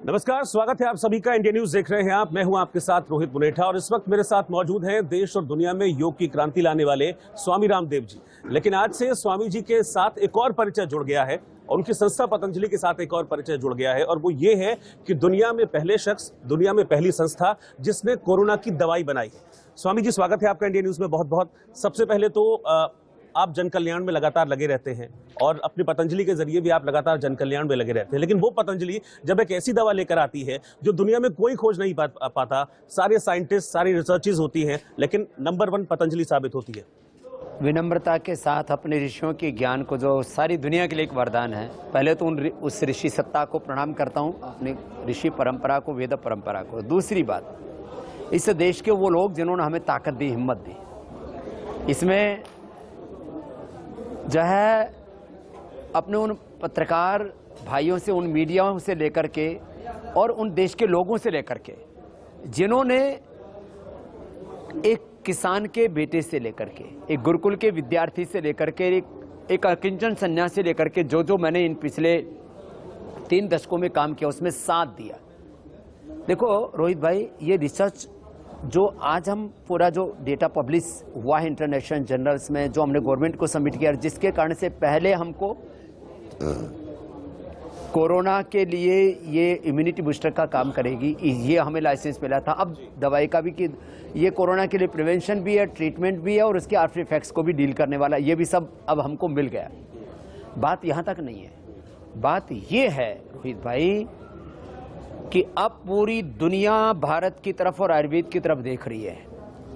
नमस्कार, स्वागत है आप सभी का। इंडिया न्यूज देख रहे हैं आप। मैं हूं आपके साथ रोहित मुनेठा और इस वक्त मेरे साथ मौजूद हैं देश और दुनिया में योग की क्रांति लाने वाले स्वामी रामदेव जी। लेकिन आज से स्वामी जी के साथ एक और परिचय जुड़ गया है और उनकी संस्था पतंजलि के साथ एक और परिचय जुड़ गया है और वो ये है कि दुनिया में पहले शख्स, दुनिया में पहली संस्था जिसने कोरोना की दवाई बनाई। स्वामी जी, स्वागत है आपका इंडिया न्यूज में बहुत बहुत। सबसे पहले तो आप जन कल्याण में लगातार लगे रहते हैं और अपनी पतंजलि के जरिए भी आप लगातार जन कल्याण में लगे रहते हैं, लेकिन वो पतंजलि जब एक ऐसी दवा लेकर आती है जो दुनिया में कोई खोज नहीं पाता, सारे साइंटिस्ट, सारी रिसर्चेज होती हैं, लेकिन नंबर 1 पतंजलि साबित होती है। विनम्रता के साथ अपने ऋषियों के ज्ञान को, जो सारी दुनिया के लिए एक वरदान है, पहले तो उस ऋषि सत्ता को प्रणाम करता हूँ, अपनी ऋषि परंपरा को, वेद परंपरा को। दूसरी बात, इस देश के वो लोग जिन्होंने हमें ताकत दी, हिम्मत दी। इसमें जो है अपने उन पत्रकार भाइयों से, उन मीडियाओं से लेकर के और उन देश के लोगों से लेकर के, जिन्होंने एक किसान के बेटे से लेकर के, एक गुरुकुल के विद्यार्थी से लेकर के, एक अकिंचन सन्यासी से लेकर के, जो मैंने इन पिछले 3 दशकों में काम किया, उसमें साथ दिया। देखो रोहित भाई, ये रिसर्च जो आज हम पूरा जो डेटा पब्लिश हुआ है इंटरनेशनल जर्नल्स में, जो हमने गवर्नमेंट को सबमिट किया, जिसके कारण से पहले हमको कोरोना के लिए ये इम्यूनिटी बूस्टर का काम करेगी, ये हमें लाइसेंस मिला था। अब दवाई का भी कि ये कोरोना के लिए प्रिवेंशन भी है, ट्रीटमेंट भी है और उसके आफ्टर इफेक्ट्स को भी डील करने वाला, ये भी सब अब हमको मिल गया। बात यहाँ तक नहीं है, बात ये है रोहित भाई कि अब पूरी दुनिया भारत की तरफ और आयुर्वेद की तरफ देख रही है।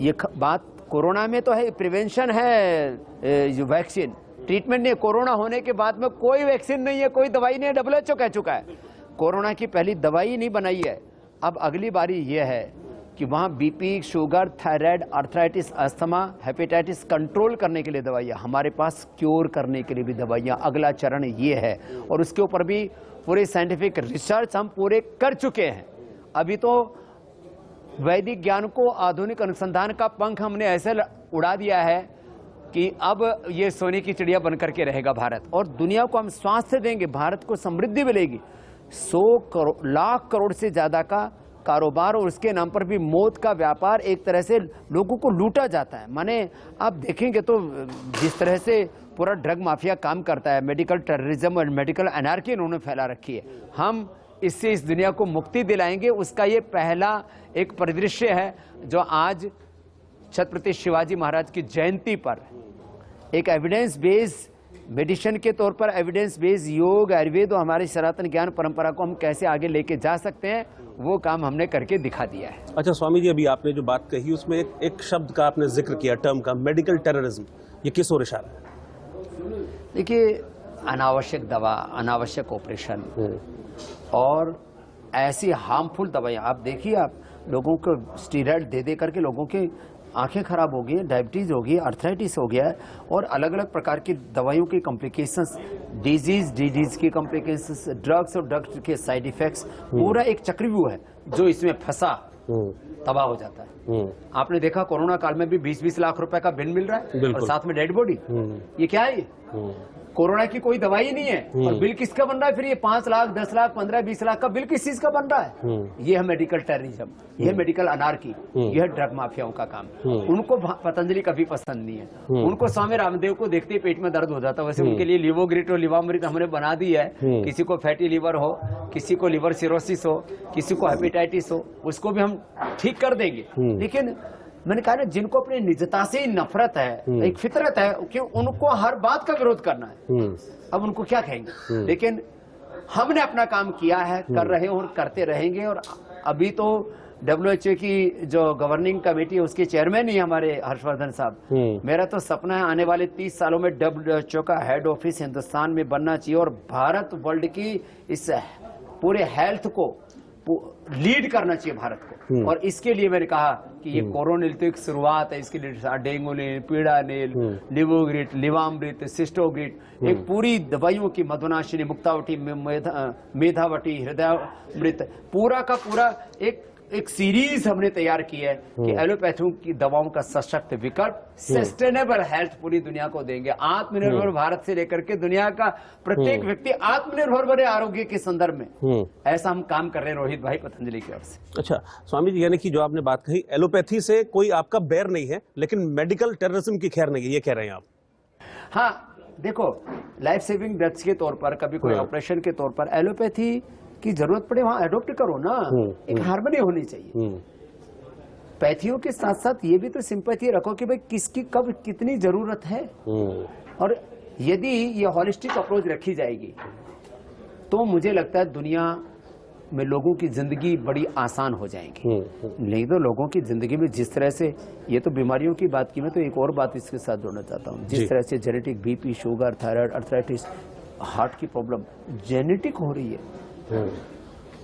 ये बात कोरोना में तो है, प्रिवेंशन है, जो वैक्सीन, ट्रीटमेंट नहीं। कोरोना होने के बाद में कोई वैक्सीन नहीं है, कोई दवाई नहीं है, WHO कह चुका है। कोरोना की पहली दवाई नहीं बनाई है। अब अगली बारी ये है कि वहाँ BP, sugar, thyroid, arthritis, asthma, hepatitis control करने के लिए दवाइयाँ, हमारे पास क्योर करने के लिए भी दवाइयाँ। अगला चरण ये है और उसके ऊपर भी पूरे साइंटिफिक रिसर्च हम पूरे कर चुके हैं। अभी तो वैदिक ज्ञान को आधुनिक अनुसंधान का पंख हमने ऐसे उड़ा दिया है कि अब ये सोने की चिड़िया बनकर के रहेगा भारत, और दुनिया को हम स्वास्थ्य देंगे, भारत को समृद्धि मिलेगी। 100 लाख करोड़ से ज्यादा का कारोबार और उसके नाम पर भी मौत का व्यापार, एक तरह से लोगों को लूटा जाता है। माने आप देखेंगे तो जिस तरह से पूरा ड्रग माफिया काम करता है, मेडिकल टेररिज्म और मेडिकल एनार्की इन्होंने फैला रखी है। हम इससे इस दुनिया को मुक्ति दिलाएंगे, उसका ये पहला एक परिदृश्य है जो आज छत्रपति शिवाजी महाराज की जयंती पर एक एविडेंस बेस्ड मेडिसिन के तौर पर, एविडेंस बेस्ड योग, आयुर्वेद और हमारी सनातन ज्ञान परंपरा को हम कैसे आगे लेके जा सकते हैं, वो काम हमने करके दिखा दिया है। अच्छा स्वामी जी, अभी आपने जो बात कही उसमें एक शब्द का आपने जिक्र किया, टर्म का, मेडिकल टेररिज्म। ये किस ओर इशारा है? देखिए, अनावश्यक दवा, अनावश्यक ऑपरेशन और ऐसी हार्मफुल दवाइयाँ, आप देखिए, आप लोगों को स्टीरॉयड दे करके लोगों की आंखें खराब हो गई, डायबिटीज हो गई, आर्थराइटिस हो गया है, और अलग अलग प्रकार की दवाइयों की कॉम्प्लिकेशंस, डिजीज की कॉम्प्लिकेशंस, ड्रग्स और ड्रग्स के साइड इफेक्ट्स, पूरा एक चक्रव्यूह है जो इसमें फंसा तबाह हो जाता है। आपने देखा कोरोना काल में भी 20-20 लाख रुपए का बिल मिल रहा है और साथ में डेड बॉडी। ये क्या है? कोरोना की कोई दवाई नहीं है और बिल किसका बन रहा है? फिर ये 5 लाख, 10 लाख, 15, 20 लाख का बिल किस चीज का बन रहा है? ये है मेडिकल टेररिज्म, ये है मेडिकल अनार्की, ये है ड्रग माफियाओं का काम। उनको पतंजलि कभी पसंद नहीं है। उनको स्वामी रामदेव को देखते ही पेट में दर्द हो जाता है। वैसे उनके लिए लिवोग्रिट और लिवामृत हमने बना दी है। किसी को फैटी लिवर हो, किसी को लिवर सिरोसिस हो, किसी को हेपेटाइटिस हो, उसको भी हम ठीक कर देंगे। लेकिन मैंने कहा ना, जिनको अपनी निजता से नफरत है, एक फितरत है कि उनको हर बात का विरोध करना है, अब उनको क्या कहेंगे? लेकिन हमने अपना काम किया है, कर रहे हैं और करते रहेंगे। और अभी तो WHO की जो गवर्निंग कमेटी है उसके चेयरमैन ही हमारे हर्षवर्धन साहब। मेरा तो सपना है आने वाले 30 सालों में WHO का हेड ऑफिस हिंदुस्तान में बनना चाहिए और भारत वर्ल्ड की इस पूरे हेल्थ को लीड करना चाहिए भारत को। और इसके लिए मैंने कहा कि ये कोरोनिल तो एक शुरुआत है। इसके लिए डेंगुनिल, पीड़ानिल, लिवोग्रिट, लिवामृत, सिस्टोग्रिट, एक पूरी दवाइयों की मधुनाशिनी, मुक्तावटी, मेधावटी, हृदयामृत, पूरा का पूरा एक एक सीरीज हमने तैयार की है कि एलोपैथी की दवाओं का सशक्त विकल्प सस्टेनेबल हेल्थ पूरी दुनिया को देंगे। आत्मनिर्भर भारत से लेकर के दुनिया का प्रत्येक व्यक्ति आत्मनिर्भर बने आरोग्य के संदर्भ में, ऐसा हम काम कर रहे हैं रोहित भाई पतंजलि की ओर से। अच्छा स्वामी जी, यानी कि जो आपने बात कही एलोपैथी से कोई आपका बैर नहीं है, लेकिन मेडिकल टेररिज्म की खैर नहीं है, ये कह रहे हैं आप? हाँ देखो, लाइफ सेविंग ड्रग्स के तौर पर, कभी कोई ऑपरेशन के तौर पर एलोपैथी की जरूरत पड़े वहां एडॉप्ट करो ना। एक हार्मनी होनी चाहिए। पैथियों के साथ साथ ये भी तो सिंपैथी रखो कि भाई किसकी कब कितनी जरूरत है। और यदि ये हॉलिस्टिक अप्रोच रखी जाएगी तो मुझे लगता है दुनिया में लोगों की जिंदगी बड़ी आसान हो जाएगी। नहीं तो लोगों की जिंदगी में जिस तरह से, ये तो बीमारियों की बात की, मैं तो एक और बात इसके साथ जोड़ना चाहता हूँ। जिस तरह से genetic BP, sugar, thyroid, arthritis, heart की प्रॉब्लम जेनेटिक हो रही है,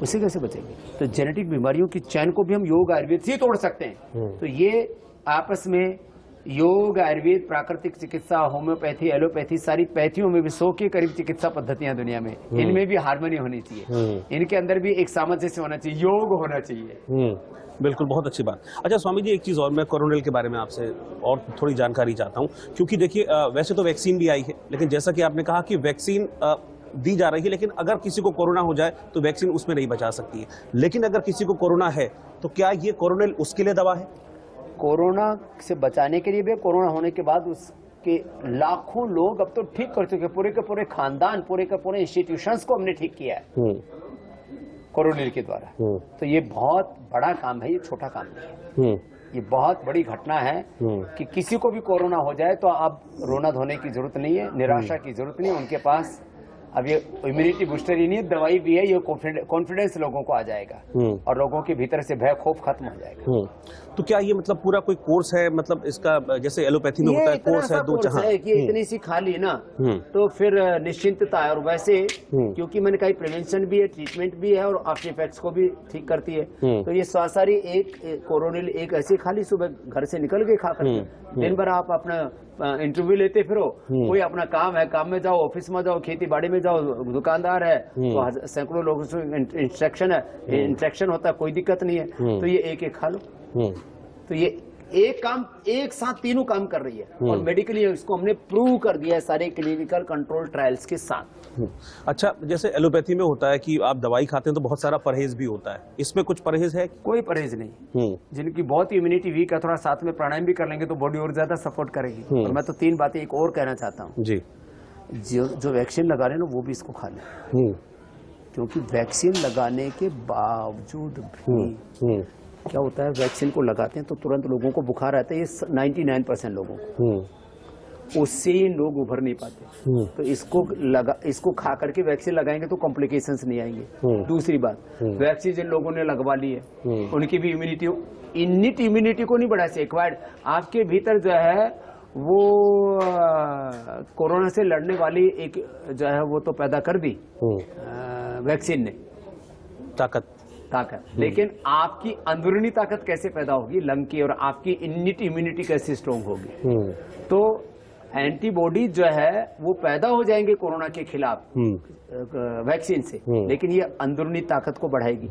उसे कैसे बचेंगे? तो जेनेटिक बीमारियों की चैन को भी हम योग आयुर्वेद से तोड़ सकते हैं। तो ये आपस में योग, आयुर्वेद, प्राकृतिक चिकित्सा, होम्योपैथी, एलोपैथी, सारी पैथियों में भी 100 के करीब चिकित्सा पद्धतियां दुनिया में, इनमें भी हार्मनी होनी चाहिए, इनके अंदर भी एक सामंजस्य होना चाहिए, योग होना चाहिए। बिल्कुल, बहुत अच्छी बात। अच्छा स्वामी जी, एक चीज और, मैं कोरोनिल के बारे में आपसे और थोड़ी जानकारी चाहता हूँ, क्योंकि देखिए वैसे तो वैक्सीन भी आई है, लेकिन जैसा कि आपने कहा कि वैक्सीन दी जा रही है, लेकिन अगर किसी को कोरोना हो जाए तो वैक्सीन उसमें नहीं बचा सकती है। लेकिन अगर किसी को कोरोना है तो क्या ये कोरोनिल उसके लिए दवा है? कोरोना से बचाने के लिए भी, कोरोना होने के बाद उसके लाखों लोग अब तो ठीक कर चुके, पूरे के पूरे खानदान, पूरे के पूरे इंस्टीट्यूशंस को हमने ठीक किया है कोरोनिल के द्वारा। तो ये बहुत बड़ा काम है, ये छोटा काम नहीं है। ये बहुत बड़ी घटना है कि किसी को भी कोरोना हो जाए तो अब रोना धोने की जरूरत नहीं है, निराशा की जरूरत नहीं है। उनके पास अब ये इम्यूनिटी बूस्टर ही नहीं, दवाई भी है, ये कॉन्फिडेंस लोगों को आ जाएगा और लोगों के भीतर से भय खौफ खत्म हो जाएगा। तो क्या ये मतलब पूरा कोई कोर्स है, मतलब इसका जैसे एलोपैथी में होता है कोर्स है, दो है कि इतनी सी खा ली ना तो फिर निश्चिंतता है। और वैसे क्योंकि मैंने कहा प्रिवेंशन भी है, ट्रीटमेंट भी है और आफ्टर इफेक्ट्स को भी ठीक करती है। तो ये सारी एक कोरोनिल एक ऐसी खा ली, सुबह घर से निकल के खा करके, दिन भर आप अपना इंटरव्यू लेते फिरो, कोई अपना काम है, काम में जाओ, ऑफिस में जाओ, खेती बाड़ी में जाओ, दुकानदार है तो सैकड़ों लोगों से इंट्रैक्शन होता है, कोई दिक्कत नहीं है। तो ये एक एक खा लो। तो ये एक काम एक साथ तीनों काम कर रही है और मेडिकली इसको हमने प्रूव कर दिया है सारे क्लिनिकल कंट्रोल ट्रायल्स के साथ। अच्छा, जैसे एलोपैथी में होता है कि आप दवाई खाते हैं तो बहुत सारा परहेज भी होता है, इसमें कुछ परहेज है? कोई परहेज नहीं। जिनकी बहुत इम्यूनिटी वीक है, थोड़ा साथ में प्राणायाम भी कर लेंगे तो बॉडी और ज्यादा सपोर्ट करेगी। और मैं तो 3 बातें एक और कहना चाहता हूँ जी। जो वैक्सीन लगा रहे हैं ना वो भी इसको खा लें, क्योंकि वैक्सीन लगाने के बावजूद भी क्या होता है, वैक्सीन को लगाते हैं तो तुरंत लोगों को बुखार आता है, ये 99% लोगों को, उससे ही लोग उभर नहीं पाते। तो इसको खा करके वैक्सीन लगाएंगे तो कॉम्प्लिकेशंस नहीं आएंगे। दूसरी बात, वैक्सीन जिन लोगों ने लगवा ली है उनकी भी इम्यूनिटी को नहीं बढ़ा से एक्वायर्ड, आपके भीतर जो है वो कोरोना से लड़ने वाली एक जो है वो तो पैदा कर दी वैक्सीन ने, ताकत। लेकिन आपकी अंदरूनी ताकत कैसे पैदा होगी लंग की, और आपकी इम्यूनिटी कैसे स्ट्रोंग होगी? तो एंटीबॉडी जो है वो पैदा हो जाएंगे कोरोना के खिलाफ वैक्सीन से, लेकिन ये अंदरूनी ताकत को बढ़ाएगी।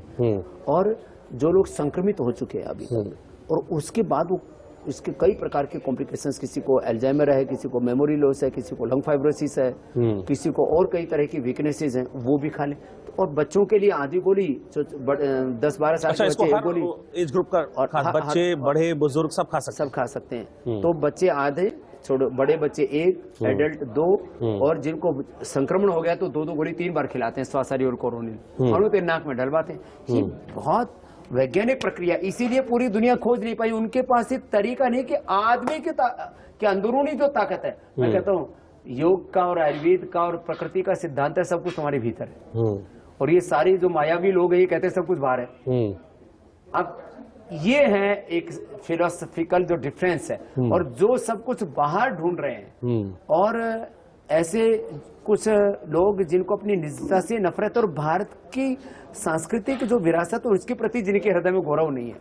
और जो लोग संक्रमित हो चुके हैं अभी और उसके बाद वो इसके कई प्रकार के कॉम्प्लिकेशंस, किसी को एल्जाइमर है, किसी को मेमोरी लॉस है, किसी को लंग फाइब्रोसिस है, किसी को और कई तरह की वीकनेसेस हैं, वो भी खा लें। और बच्चों के लिए आधी गोली, जो 10-12 साल के बच्चे एक गोली, एज ग्रुप का, और बच्चे, बड़े बुजुर्ग सब खा सकते हैं। तो बच्चे आधे, बड़े बच्चे 1, एडल्ट 2, और जिनको संक्रमण हो गया तो 2-2 गोली 3 बार खिलाते हैं, स्वासारी और कोरोनिल, और वो नाक में डलवाते हैं। ये बहुत वैज्ञानिक प्रक्रिया, इसीलिए पूरी दुनिया खोज नहीं पाई। उनके पास एक तरीका नहीं कि आदमी के अंदरूनी जो ताकत है, मैं कहता हूँ योग का और आयुर्वेद का और प्रकृति का सिद्धांत है, सब कुछ हमारे भीतर है। और ये सारे जो मायावी लोग हैं ये कहते हैं सब कुछ बाहर है। अब ये है एक फिलोसफिकल जो डिफरेंस है, और जो सब कुछ बाहर ढूंढ रहे हैं, और ऐसे कुछ लोग जिनको अपनी निजता से नफरत और भारत की सांस्कृतिक जो विरासत है उसके प्रति जिनके हृदय में गौरव नहीं है,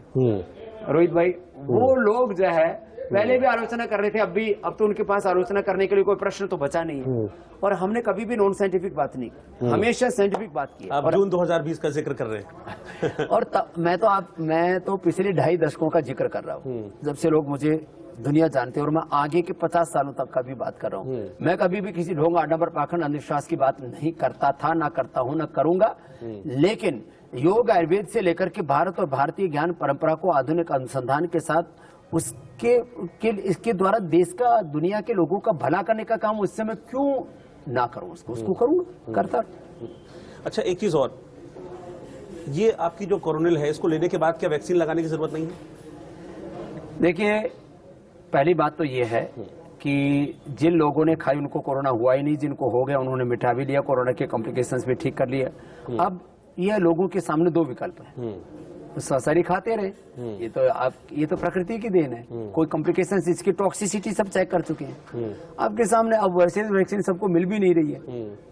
रोहित भाई, वो लोग जो है पहले भी आलोचना कर रहे थे, अब तो उनके पास आलोचना करने के लिए कोई प्रश्न तो बचा नहीं है। और हमने कभी भी नॉन साइंटिफिक बात नहीं की, हमेशा साइंटिफिक बात की है। आप जून 2020 का जिक्र कर रहे हैं। और मैं तो पिछले 2.5 दशकों का जिक्र कर रहा हूँ, जब से लोग मुझे दुनिया जानते हैं, और मैं आगे के 50 सालों तक का भी बात कर रहा हूँ। मैं कभी भी किसी ढोंग, आडंबर, पाखंड, अंधविश्वास की बात नहीं करता था, ना करता हूँ, ना करूंगा। लेकिन योग, आयुर्वेद से लेकर के भारत और भारतीय ज्ञान परंपरा को आधुनिक अनुसंधान के साथ इसके द्वारा देश का, दुनिया के लोगों का भला करने का काम उससे मैं क्यों ना करूं, उसको करूंगा, करता। अच्छा, एक चीज और, ये आपकी जो कोरोनिल है, इसको लेने के बाद क्या वैक्सीन लगाने की जरूरत नहीं है? देखिए, पहली बात तो ये है कि जिन लोगों ने खाई उनको कोरोना हुआ ही नहीं, जिनको हो गया उन्होंने मिटा भी लिया, कोरोना के कॉम्प्लिकेशंस भी ठीक कर लिया। अब यह लोगों के सामने 2 विकल्प है, ससरी खाते रहे, ये तो प्रकृति की देन है, कोई कॉम्प्लिकेशंस, इसकी टॉक्सिसिटी सब चेक कर चुके हैं आपके सामने। अब वैसे वैक्सीन सबको मिल भी नहीं रही है,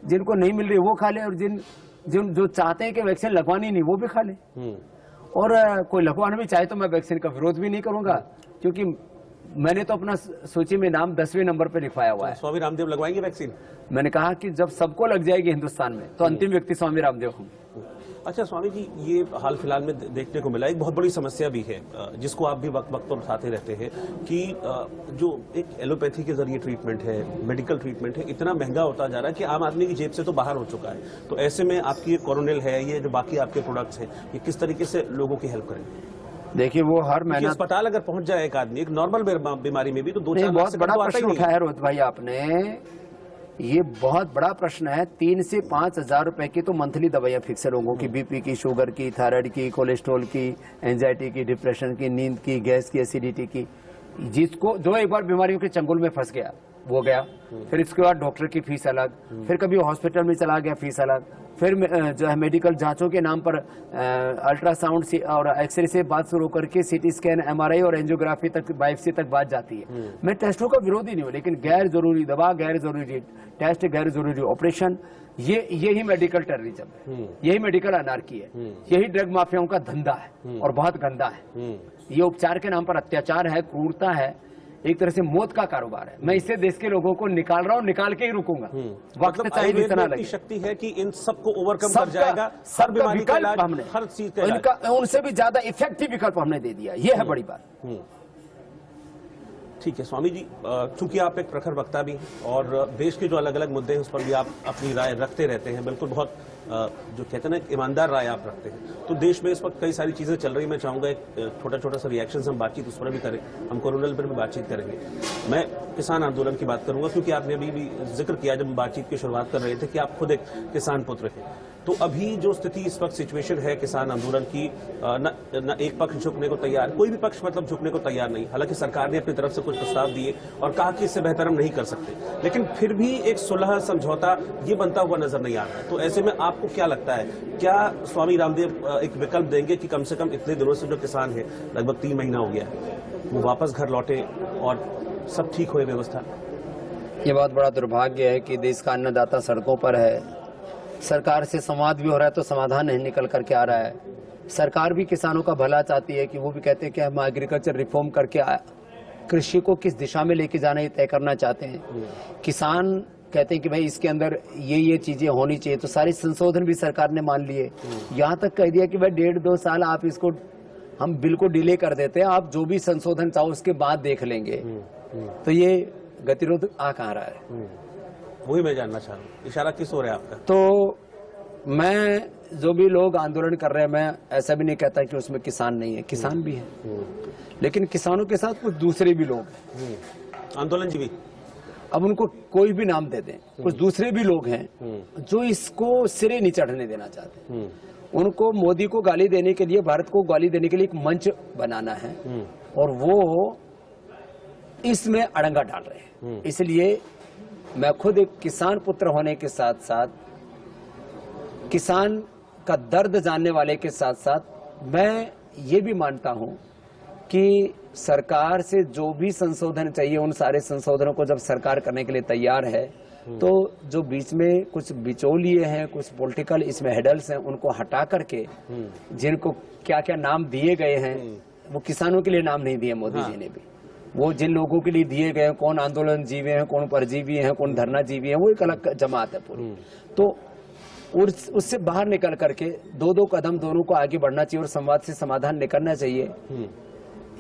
जिनको नहीं मिल रही वो खा ले, और जो चाहते हैं कि वैक्सीन लगवानी नहीं वो भी खा ले। और कोई लगवाना भी चाहे तो मैं वैक्सीन का विरोध भी नहीं करूंगा, क्योंकि मैंने तो अपना सूची में नाम 10वें नंबर पे लिखवाया हुआ है। स्वामी रामदेव लगवाएंगे वैक्सीन? मैंने कहा कि जब सबको लग जाएगी हिंदुस्तान में तो अंतिम व्यक्ति स्वामी रामदेव हूँ। अच्छा स्वामी जी, ये हाल फिलहाल में देखने को मिला, एक बहुत बड़ी समस्या भी है जिसको आप भी वक्त वक्त पर उठाते रहते हैं कि जो एक एलोपैथी के जरिए ट्रीटमेंट है, मेडिकल ट्रीटमेंट है, इतना महंगा होता जा रहा है कि आम आदमी की जेब से तो बाहर हो चुका है। तो ऐसे में आपकी ये कोरोनिल है, ये जो बाकी आपके प्रोडक्ट्स हैं, ये किस तरीके से लोगों की हेल्प करेंगे? देखिए, वो हर महीना अस्पताल अगर पहुंच जाए एक आदमी, एक नॉर्मल बीमारी में भी तो 2-4 बहुत बड़ा प्रश्न उठाया रोहित भाई आपने, ये बहुत बड़ा प्रश्न है। 3 से 5 हजार रुपए की तो मंथली दवाइयां फिक्स है लोगों की, बीपी की, शुगर की, थायराइड की, कोलेस्ट्रॉल की, एंजाइटी की, डिप्रेशन की, नींद की, गैस की, एसिडिटी की। जिसको जो एक बार बीमारियों के चंगुल में फंस गया वो गया, फिर इसके बाद डॉक्टर की फीस अलग, फिर कभी हॉस्पिटल में चला गया फीस अलग, फिर जो है मेडिकल जांचों के नाम पर अल्ट्रासाउंड और एक्सरे से बात शुरू करके सीटी स्कैन, एमआरआई और एंजियोग्राफी तक, बायोप्सी तक बात जाती है। मैं टेस्टों का विरोधी नहीं हूँ, लेकिन गैर जरूरी दवा, गैर जरूरी टेस्ट, गैर जरूरी ऑपरेशन, यही मेडिकल टेररिज्म है, यही मेडिकल अनार्की है, यही ड्रग माफियाओं का धंधा है और बहुत गंदा है। ये उपचार के नाम पर अत्याचार है, क्रूरता है, एक तरह से मौत का कारोबार है। मैं इससे देश के लोगों को निकाल रहा हूँ, निकाल के ही रुकूंगा। वक्त चाहे जितना लगे। शक्ति है कि इन सबको ओवरकम कर जाएगा, हर बीमारी का इलाज, हर चीज का इलाज। उनसे भी ज्यादा इफेक्टिव विकल्प हमने दे दिया, ये है बड़ी बात। ठीक है स्वामी जी, चूंकि आप एक प्रखर वक्ता भी और देश के जो अलग अलग मुद्दे हैं उस पर भी आप अपनी राय रखते रहते हैं, बिल्कुल बहुत जो कहते हैं ना ईमानदार राय आप रखते हैं। तो देश में इस वक्त कई सारी चीजें चल रही, मैं चाहूंगा एक छोटा सा रिएक्शन, हम बातचीत उस पर भी करें, हम कोरोनिल पर भी बातचीत करेंगे। मैं किसान आंदोलन की बात करूंगा, क्योंकि आपने अभी भी जिक्र किया जब हम बातचीत की शुरुआत कर रहे थे कि आप खुद एक किसान पुत्र हैं। तो अभी जो स्थिति इस वक्त सिचुएशन है किसान आंदोलन की, न एक पक्ष झुकने को तैयार, कोई भी पक्ष मतलब झुकने को तैयार नहीं। हालांकि सरकार ने अपनी तरफ से कुछ प्रस्ताव दिए और कहा कि इससे बेहतर हम नहीं कर सकते, लेकिन फिर भी एक सुलह समझौता ये बनता हुआ नजर नहीं आ रहा है। तो ऐसे में आपको क्या लगता है, क्या स्वामी रामदेव एक विकल्प देंगे कि कम से कम इतने दिनों से जो किसान है, लगभग 3 महीना हो गया है, वो वापस घर लौटे और सब ठीक हो व्यवस्था? ये बहुत बड़ा दुर्भाग्य है कि देश का अन्नदाता सड़कों पर है, सरकार से संवाद भी हो रहा है तो समाधान नहीं निकल करके आ रहा है। सरकार भी किसानों का भला चाहती है कि वो भी कहते हैं कि हम एग्रीकल्चर रिफॉर्म करके कृषि को किस दिशा में लेके जाना, ये तय करना चाहते हैं। किसान कहते हैं कि भाई इसके अंदर ये चीजें होनी चाहिए, तो सारे संशोधन भी सरकार ने मान लिए। यहाँ तक कह दिया कि भाई 1.5-2 साल आप इसको, हम बिल को डिले कर देते हैं, आप जो भी संशोधन चाहो उसके बाद देख लेंगे। तो ये गतिरोध आ कहाँ रहा है, वही मैं जानना चाह रहा हूँ। इशारा किस हो रहा है आपका? तो मैं, जो भी लोग आंदोलन कर रहे हैं, मैं ऐसा भी नहीं कहता कि उसमें किसान नहीं है, किसान भी है, लेकिन किसानों के साथ कुछ दूसरे भी लोग हैं, आंदोलनजीवी, अब उनको कोई भी नाम दे दें, कुछ दूसरे भी लोग हैं जो इसको सिरे नहीं चढ़ने देना चाहते। उनको मोदी को गाली देने के लिए, भारत को गाली देने के लिए एक मंच बनाना है, और वो इसमें अड़ंगा डाल रहे हैं। इसलिए मैं खुद एक किसान पुत्र होने के साथ साथ, किसान का दर्द जानने वाले के साथ साथ, मैं ये भी मानता हूं कि सरकार से जो भी संशोधन चाहिए, उन सारे संशोधनों को जब सरकार करने के लिए तैयार है, तो जो बीच में कुछ बिचौलिए हैं, कुछ पॉलिटिकल इसमें हेडल्स हैं, उनको हटा करके, जिनको क्या क्या नाम दिए गए हैं, वो किसानों के लिए नाम नहीं दिए मोदी जी ने भी, वो जिन लोगों के लिए दिए गए हैं, कौन आंदोलन जीवी हैं, कौन परजीवी हैं, कौन धरना जीवी हैं, वो एक अलग जमात है पूरी। तो उससे बाहर निकल करके दो कदम दोनों को आगे बढ़ना चाहिए और संवाद से समाधान निकलना चाहिए।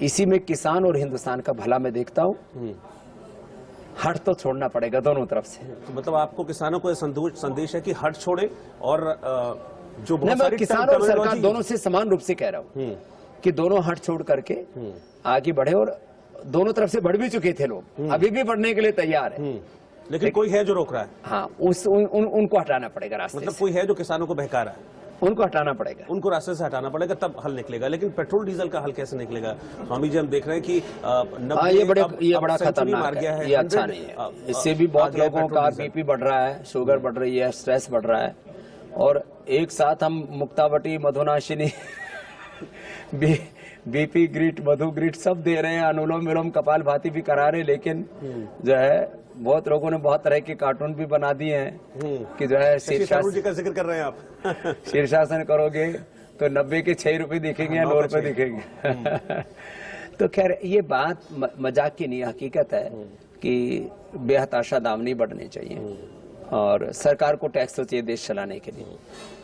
इसी में किसान और हिंदुस्तान का भला मैं देखता हूँ। हट तो छोड़ना पड़ेगा दोनों तरफ से। तो मतलब आपको किसानों को संदेश है कि हट छोड़े और जो बहुत मैं सारी किसान और सरकार दोनों से समान रूप से कह रहा हूँ कि दोनों हट छोड़ करके आगे बढ़े, और दोनों तरफ से बढ़ भी चुके थे लोग, अभी भी बढ़ने के लिए तैयार है, लेकिन कोई है जो रोक रहा है। हाँ, उनको हटाना पड़ेगा रास्ते मतलब से। कोई है जो किसानों को बहका रहा है, उनको हटाना पड़ेगा, उनको रास्ते से हटाना पड़ेगा, तब हल निकलेगा। लेकिन पेट्रोल डीजल का हल कैसे निकलेगा स्वामी जी? हम देख रहे हैं कि ये बड़ा खतरनाक है, ये अच्छा नहीं है। इससे भी बहुत लोगों का बीपी बढ़ रहा है, शुगर बढ़ रही है, स्ट्रेस बढ़ रहा है, और एक साथ हम मुक्तावटी, मधुनाशिनी, बीपी ग्रिट, मधु ग्रिट सब दे रहे हैं, अनुलोम विलोम कपाल भाती भी करा रहे हैं, लेकिन जो है बहुत लोगों ने बहुत तरह के कार्टून भी बना दिए हैं कि जो है शीर्षासन जी का जिक्र कर रहे हैं आप। शीर्षासन करोगे तो 90 के 6 रुपए दिखेंगे या 9 रुपए दिखेंगे। तो खैर ये बात मजाक की नहीं, हकीकत है कि बेहताशा दाम नहीं बढ़ने चाहिए, और सरकार को टैक्स तो चाहिए देश चलाने के लिए।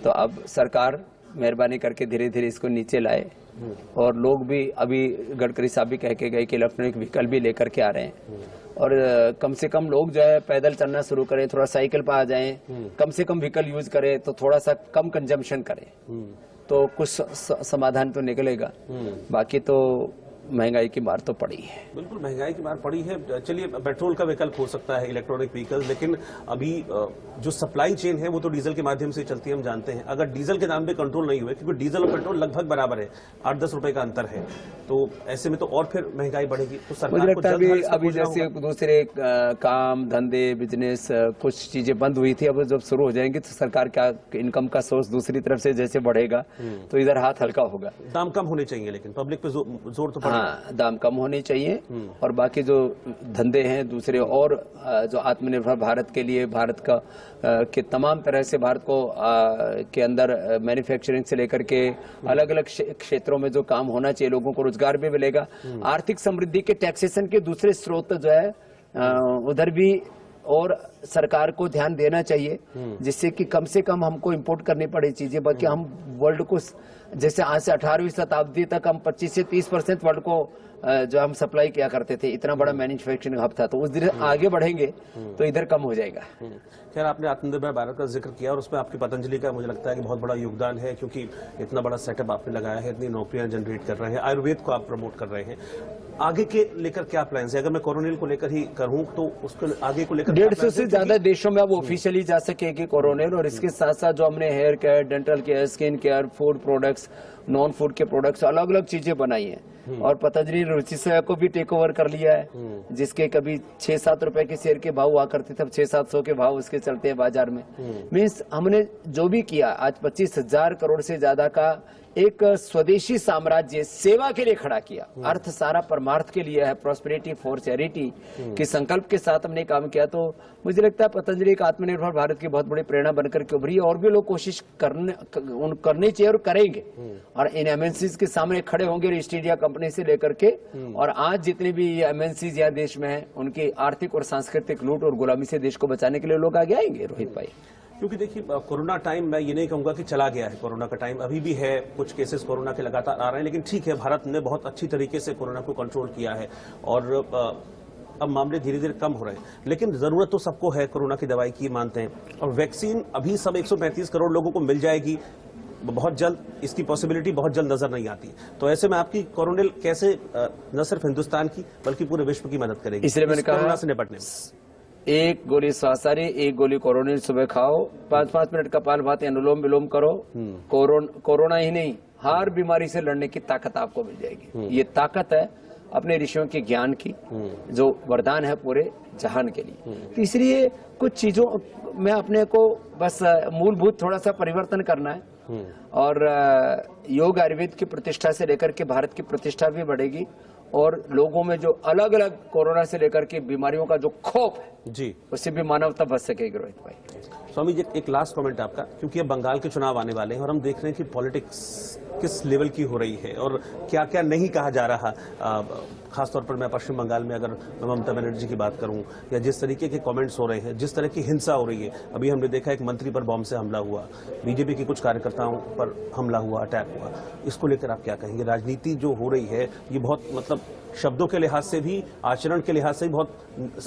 तो अब सरकार मेहरबानी करके धीरे धीरे इसको नीचे लाए, और लोग भी, अभी गडकरी साहब भी कह के गए कि इलेक्ट्रॉनिक व्हीकल भी लेकर के आ रहे हैं, और कम से कम लोग जो है पैदल चलना शुरू करें, थोड़ा साइकिल पर आ जाएं, कम से कम व्हीकल यूज करें, तो थोड़ा सा कम कंजम्पशन करें, तो कुछ समाधान तो निकलेगा। बाकी तो महंगाई की मार तो पड़ी है। बिल्कुल महंगाई की मार पड़ी है। चलिए, पेट्रोल का विकल्प हो सकता है, इलेक्ट्रॉनिक व्हीकल, लेकिन अभी जो सप्लाई चेन है वो तो डीजल के माध्यम से चलती है, हम जानते हैं। अगर डीजल के दाम पे कंट्रोल नहीं हुए, क्योंकि डीजल और पेट्रोल लगभग बराबर है, 8-10 रुपए का अंतर है, तो ऐसे में तो और फिर महंगाई बढ़ेगी। तो सरकार को अभी जैसे दूसरे काम धंधे, बिजनेस, कुछ चीजें बंद हुई थी, अब जब शुरू हो जाएंगी तो सरकार क्या इनकम का सोर्स दूसरी तरफ से जैसे बढ़ेगा तो इधर हाथ हल्का होगा। दाम कम होने चाहिए, लेकिन पब्लिक पे जोर तो हाँ, दाम कम होने चाहिए, और बाकी जो धंधे हैं दूसरे, और जो आत्मनिर्भर भारत के लिए, भारत का के तमाम तरह से भारत को के अंदर मैन्युफैक्चरिंग से लेकर के अलग अलग क्षेत्रों में जो काम होना चाहिए, लोगों को रोजगार भी मिलेगा। आर्थिक समृद्धि के टैक्सेशन के दूसरे स्रोत जो है उधर भी और सरकार को ध्यान देना चाहिए, जिससे कि कम से कम हमको इंपोर्ट करनी पड़े चीजें। बाकी हम वर्ल्ड को, जैसे आज से 18वीं शताब्दी तक हम 25 से 30% वर्ल्ड को जो हम सप्लाई किया करते थे, इतना बड़ा मैन्युफैक्चरिंग हब था, तो उस दिन आगे बढ़ेंगे तो इधर कम हो जाएगा। खैर, आपने आत्मनिर्भर भारत का जिक्र किया, और उसमें आपकी पतंजलि का मुझे लगता है कि बहुत बड़ा योगदान है, क्योंकि इतना बड़ा सेटअप आपने लगाया है, इतनी नौकरियां जनरेट कर रहे हैं, आयुर्वेद को आप प्रमोट कर रहे हैं। आगे के लेकर क्या प्लान है? अगर मैं कोरोनिल को लेकर ही करूं तो उसको आगे को लेकर 150 से ज्यादा देशों में अब ऑफिशियली जा सकेगी कोरोनिल, और इसके साथ साथ जो हमने hair care, dental care, skin care, food products, non food के प्रोडक्ट्स, अलग अलग चीजें बनाई हैं, और पतंजलि रुचि सेवा को भी टेक ओवर कर लिया है, जिसके कभी 6-7 रुपए के शेयर के भाव हुआ करते थे, अब 600-700 के भाव उसके चलते हैं बाजार में। मीन्स हमने जो भी किया, आज 25,000 करोड़ से ज्यादा का एक स्वदेशी साम्राज्य सेवा के लिए खड़ा किया। अर्थ सारा परमार्थ के लिए है, प्रॉस्पेरिटी फॉर चैरिटी के संकल्प के साथ हमने काम किया। तो मुझे लगता है पतंजलि एक आत्मनिर्भर भारत की बहुत बड़ी प्रेरणा बनकर के उभरी, और भी लोग कोशिश करनी चाहिए और करेंगे, और इन एमएनसीज के सामने खड़े होंगे, ईस्ट इंडिया कंपनी से लेकर के, और आज जितने भी एमएनसीज या देश में है, उनकी आर्थिक और सांस्कृतिक लूट और गुलामी से देश को बचाने के लिए लोग आगे आएंगे। रोहित भाई, क्योंकि देखिए, कोरोना टाइम, मैं ये नहीं कहूंगा कि चला गया है, कोरोना का टाइम अभी भी है, कुछ केसेस कोरोना के लगातार आ रहे हैं, लेकिन ठीक है, भारत ने बहुत अच्छी तरीके से कोरोना को कंट्रोल किया है, और अब मामले धीरे धीरे कम हो रहे हैं। लेकिन जरूरत तो सबको है कोरोना की दवाई की, मानते हैं, और वैक्सीन अभी सब 135 करोड़ लोगों को मिल जाएगी बहुत जल्द, इसकी पॉसिबिलिटी बहुत जल्द नजर नहीं आती। तो ऐसे में आपकी कोरोनिल कैसे न सिर्फ हिंदुस्तान की बल्कि पूरे विश्व की मदद करेगी, इसलिए मैंने कहा कोरोना से निपटने में? 1 गोली स्वासारी, 1 गोली कोरोनिल सुबह खाओ, 5-5 मिनट कपालभाति अनुलोम विलोम करो, कोरोना ही नहीं, हर बीमारी से लड़ने की ताकत आपको मिल जाएगी। ये ताकत है अपने ऋषियों के ज्ञान की, जो वरदान है पूरे जहान के लिए। तो इसलिए कुछ चीजों में अपने को बस मूलभूत थोड़ा सा परिवर्तन करना है, और योग आयुर्वेद की प्रतिष्ठा से लेकर के भारत की प्रतिष्ठा भी बढ़ेगी, और लोगों में जो अलग अलग कोरोना से लेकर के बीमारियों का जो खौफ है जी उससे भी मानवता बच सकेगी रोहित भाई। स्वामी जी, एक लास्ट कमेंट आपका, क्योंकि अब बंगाल के चुनाव आने वाले हैं और हम देख रहे हैं कि पॉलिटिक्स किस लेवल की हो रही है और क्या क्या नहीं कहा जा रहा। खासतौर पर मैं पश्चिम बंगाल में अगर मैं ममता बनर्जी की बात करूं, या जिस तरीके के कमेंट्स हो रहे हैं, जिस तरह की हिंसा हो रही है, अभी हमने देखा एक मंत्री पर बॉम्ब से हमला हुआ, बीजेपी के कुछ कार्यकर्ताओं पर हमला हुआ, अटैक हुआ, इसको लेकर आप क्या कहेंगे? राजनीति जो हो रही है ये बहुत मतलब शब्दों के लिहाज से भी, आचरण के लिहाज से भी बहुत,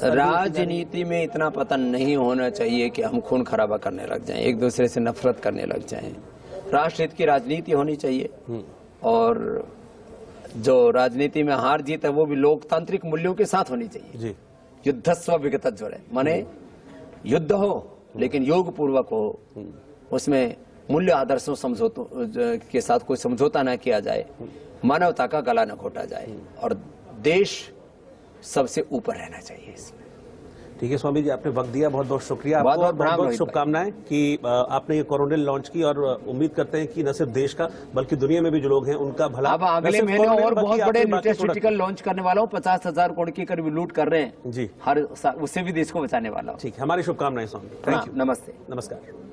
राजनीति में इतना पतन नहीं होना चाहिए कि हम खून खराबा करने लग जाएं, एक दूसरे से नफरत करने लग जाएं। राष्ट्रहित की राजनीति होनी चाहिए और जो राजनीति में हार जीत है वो भी लोकतांत्रिक मूल्यों के साथ होनी चाहिए जी। युद्धस्व विगत ज्वरे, माने युद्ध हो लेकिन योग पूर्वक हो, उसमें मूल्य आदर्शों समझौतों के साथ कोई समझौता ना किया जाए, मानवता का गला न घोटा जाए और देश सबसे ऊपर रहना चाहिए इसमें। ठीक है स्वामी जी, आपने वक्त दिया, बहुत बहुत शुक्रिया आपको, बहुत बहुत बहुत शुभकामनाएं कि आपने ये कोरोनिल लॉन्च की और उम्मीद करते हैं कि न सिर्फ देश का बल्कि दुनिया में भी जो लोग हैं उनका भला। अब अगले महीने और बहुत बड़े न्यूट्रास्यूटिकल लॉन्च करने वाला हूँ, 50,000 करोड़ की करीब लूट कर रहे हैं जी, हर उससे भी देश को बचाने वाला हूँ। ठीक है, हमारी शुभकामनाएं स्वामी। Thank you. नमस्ते। नमस्कार।